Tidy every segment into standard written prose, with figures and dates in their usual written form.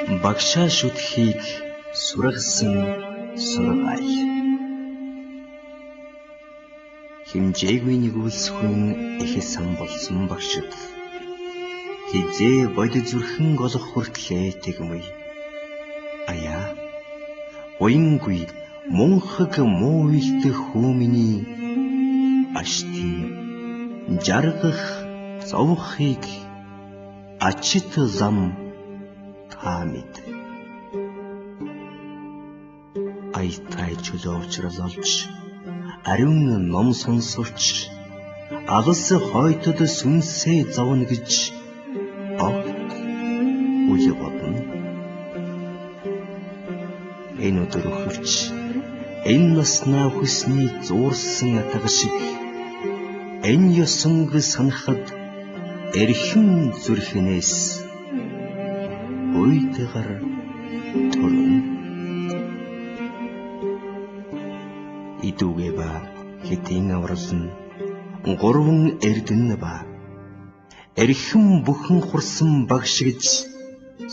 Багшаа шүтхийг сургасан сургаал. Хэмжээгүй нэгүүлсхэн их сан болсон багшд хизээ бодит зүрхэн голох хүртлээ тэгмүй. Аяа уянгүй мунхаг муу үйлдэх хүмүүний аштын жаргах зовхыг ачит зам таамид. Айтай чөлөөчрөл олж ариун ном сонсолч алс хойтод сүнсээ зовно гэж огт үе бодно. Энэ өдөр өхөвч энэ наснаа хүсний зуурсан атга шиг энэ ёсонг санахад эрхэм зүрхнээс уйдгар төрн. Идүүгээ ба хэдийн авралн гурван эрдэн ба эрхэм бүхэн хурсан багш гэж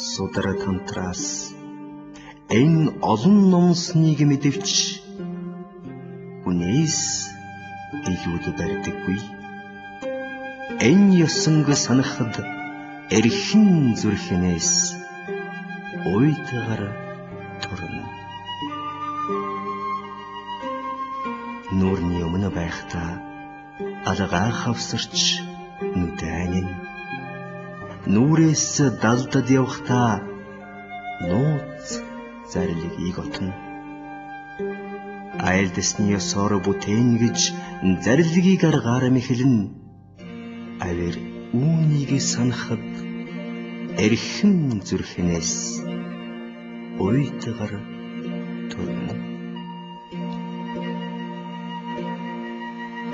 судар тантраас энэ олон номсныг мэдвч хүнээс аюуд барьдаггүй. Энэ ёсонг санахад эрхэм зүрхнээс уйдгар төрн. Нуурны өмнө байхдаа алгаа хавсарч нүдэнин нүүрээс далдад явхдаа нууц зарлигийг отно. Айлдсны ёсоор бүтээн гэж зарлигийг аргаар мэхлэн авир үүнийг санахад эрхэм зүрхнээс уйдгар төрн.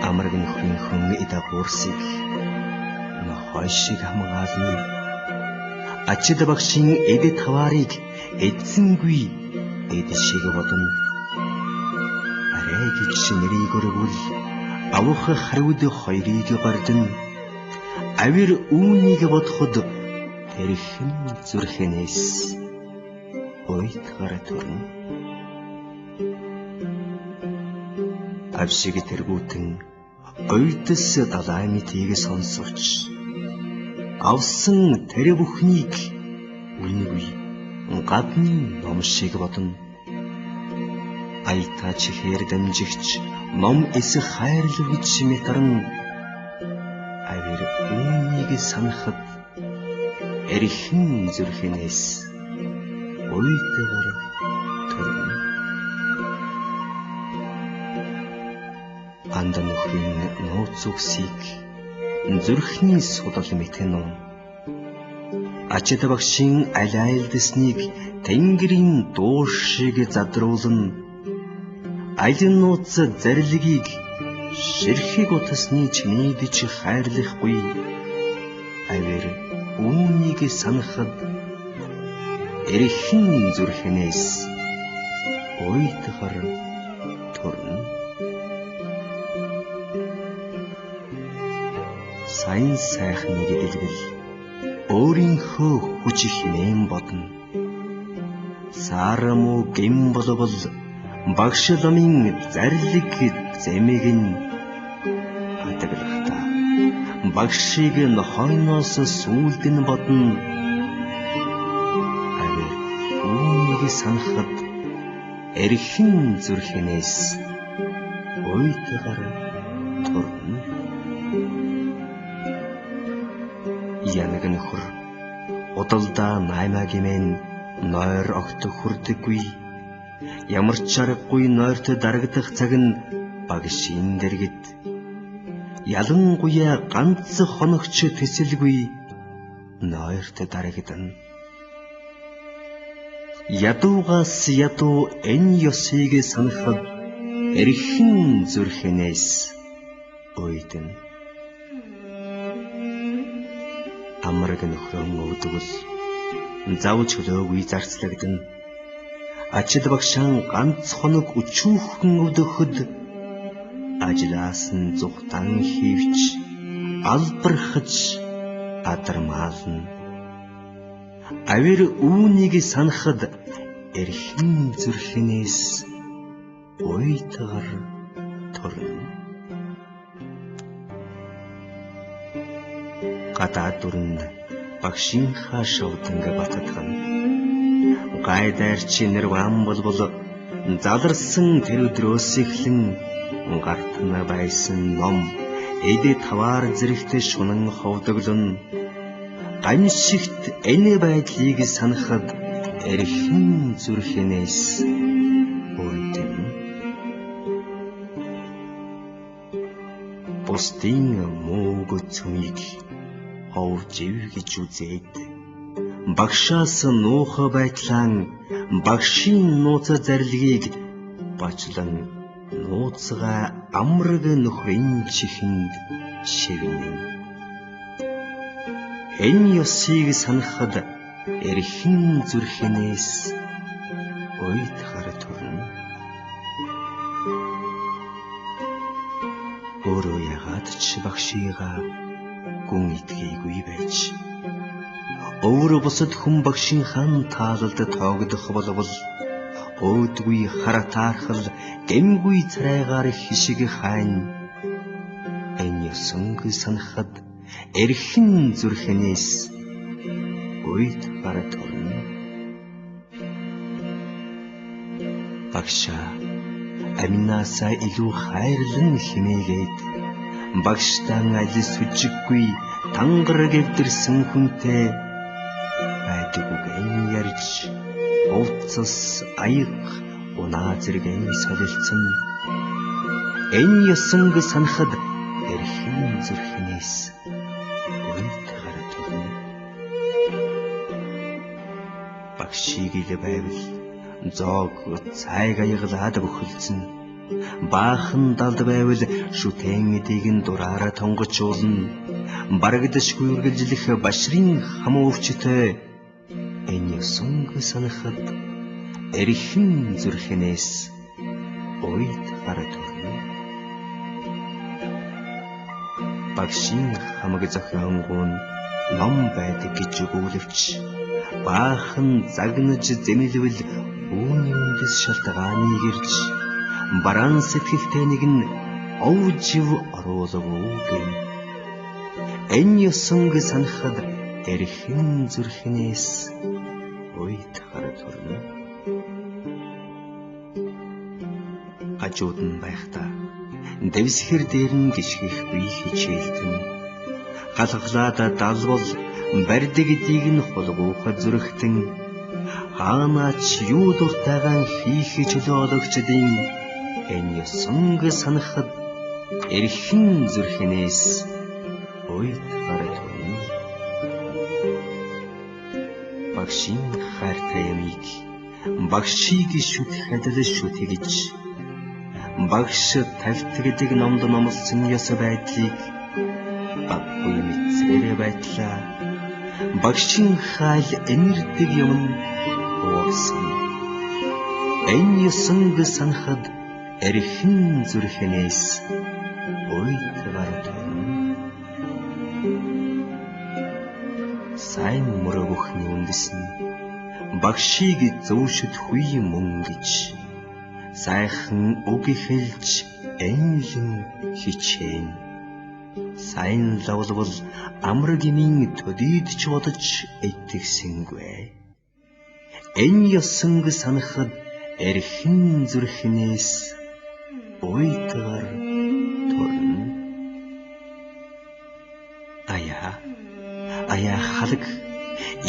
Амраг нөхрийн хүн идагуурсыг нохойшиг хамгаална. Ачид багшийн эд таваарыг эзэнгүй эд шиг бодно. Арай гэж нэрийг өргөл авах хариуд хоёрыг гардна. Авир үүнийг бодоход эрхэм зүрхнээс уйдгар төрн. Авшиг тэргүүтэн ойдс далай мэтийг сонсовч авсан тэр бүхнийг үнгүй гадны ном шиг бодно. Айтаа чихээр дамжигч ном эсэх хайрлав гэж мэтарн авир үүнийг санахад эрхэм зүрхнээс уйдгар төрн. Андан нөхрийн нууц үгсийг зүрхний судал мэтэн ном. Ачид багшийн аль айлдсныг тэнгэрийн дуу шиг задруулна. Аль нууц зарлигийг ширхэг утасны чинийдэж хайрлахгүй. Авир үүнийг санахад эрхэм зүрхнээс уйдгар төрн. Сайн сайхныг дэлгэл өөрийнхөө хүч хэмээн бодно. Саарамуу гэм болбол багш ламын зарлиг зэмэг нь атаглахта багшийг нохойноос сүулд нь бодно. Авир үүнийг санахад эрхэм зүрхнээс уйдгар төрн. Янаг нөхөр удалдаа наймаа гимэн нойр огт хүрдэггүй. Ямар ч аргагүй нойрт дарагдах цаг нь багшийн дэргэд. Ялангуяа ганц хоногч тэсэлгүй нойрт дарагдана. Ядуугаас ядуу энэ ёсыг санахад эрхэм зүрхнээс уйдна. Амраг нөхрөн өвдгөл зав чөлөөгүй зарцлагдана. Ачид багшаан ганц хоног өчүүхэн өвдөхөд ажлаас нь зүхтан хийвч албархаж адармаална. авир үүнийг санахад эрхэн зүрхнээс уйтгар торно. Гадаад дүрн багшийнхаа шавданг батадгана. Гайдаарчи нэрван болбол заларсан тэр өдрөөс эхлэн гартна байсан ном эдэ таваар зэрэгтэй шунан ховдоглон гамшигт энэ байдлыг санахад эрхэн зүрхнээс уйтгар. Бусдын мууг цөмийг ховж ив гэж үзээд багшаас нууха байтлан багшийн нууц зарилгийг бачлан нууцгаа амраг нөхрийн чихэнд шивнэ. Энэ ёсыг санахад эрхэн зүрхнээс уйтгар торно. Өөрөө ягаад ч багшийгаа гүн итгэегүй байж өөр бусад хүн багшийнхаа таалалд тоогдох болбол өөдгүй харатаархал гэмгүй царайгаар хишиг хайн энэ ёсонг санахад эрхэн зүрхнээс уйтгар торно. Багшаа аминаасаа илүү хайрлан химээгээд багштан алис хүчиггүй тангар гэвдэрсэн хүнтэй байдаггүй ярьж овцос аяг унаа зэрэгэн солилцсон. Энэ ёсонг санахад эрхэн зүрхнээс уйтгар торно. Багшийг ил байвал зоог цайг аяглаад бөхөлцөн. Баахан далд байвал шүтэн эдийг нь дураараа тонгочуулна. Барагдашгүй үргэлжлэх башрын хамуувчтай энэ ёсонг санахад эрхэн зүрхнээс уйтгар торно. Багшийн хамаг зохионгуун ном байдаг гэж өгүүлвч баахан загнаж зэмлвэл үүний үндэс шалтгааны гэрж бараан сэтгэлтэй нэг нь овжив оруулгүй гэм. Энэ ёсонг санахад эрхэн зүрхнээс уйтгар торно. Хажууд нь байхдаа дэвсгэр дээр нь гიშгэхгүй хичээлтэн. Галглаад далбол барьдаг эдийг нь хулгуухад зүрхтэн. Хаанаач юу дуртайгаан хийх чөлөөлөгчдийн энэ ёсонг санахад эрхэн зүрхнээс уйтгар торно. Багшийн хайртай ямиг багшийг шүтгэхэд л шүтгэж багш тавьт гэдэг номд номлосон ёс байдлыг баггүй мэдсээр байтлаа багшийн хайл энэрдэг юм уурсан. Энэ ёсонг санахад эрхэн зүрхнээс уйтгар торно. Сайн мөрөгөхний үндэс нь багшийг зөвшөдхгүй мөн гэж сайхан үг хэлж энлэн хичээн. Сайн лавлвал амраг имийн төдийд ч бодож итгэсэнгүй. Энэ ёсонг санахад эрхэн зүрхнээс уйтгар торно. Аяа халаг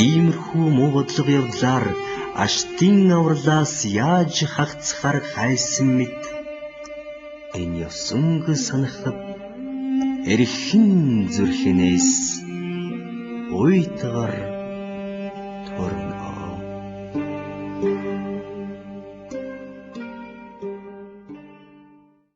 иймэрхүү муу бодлого явдлаар аштын авралаас яаж хагцхаар хайсан мэд. Энэ ёсонг санахад эрхэн зүрхнээс уйтгар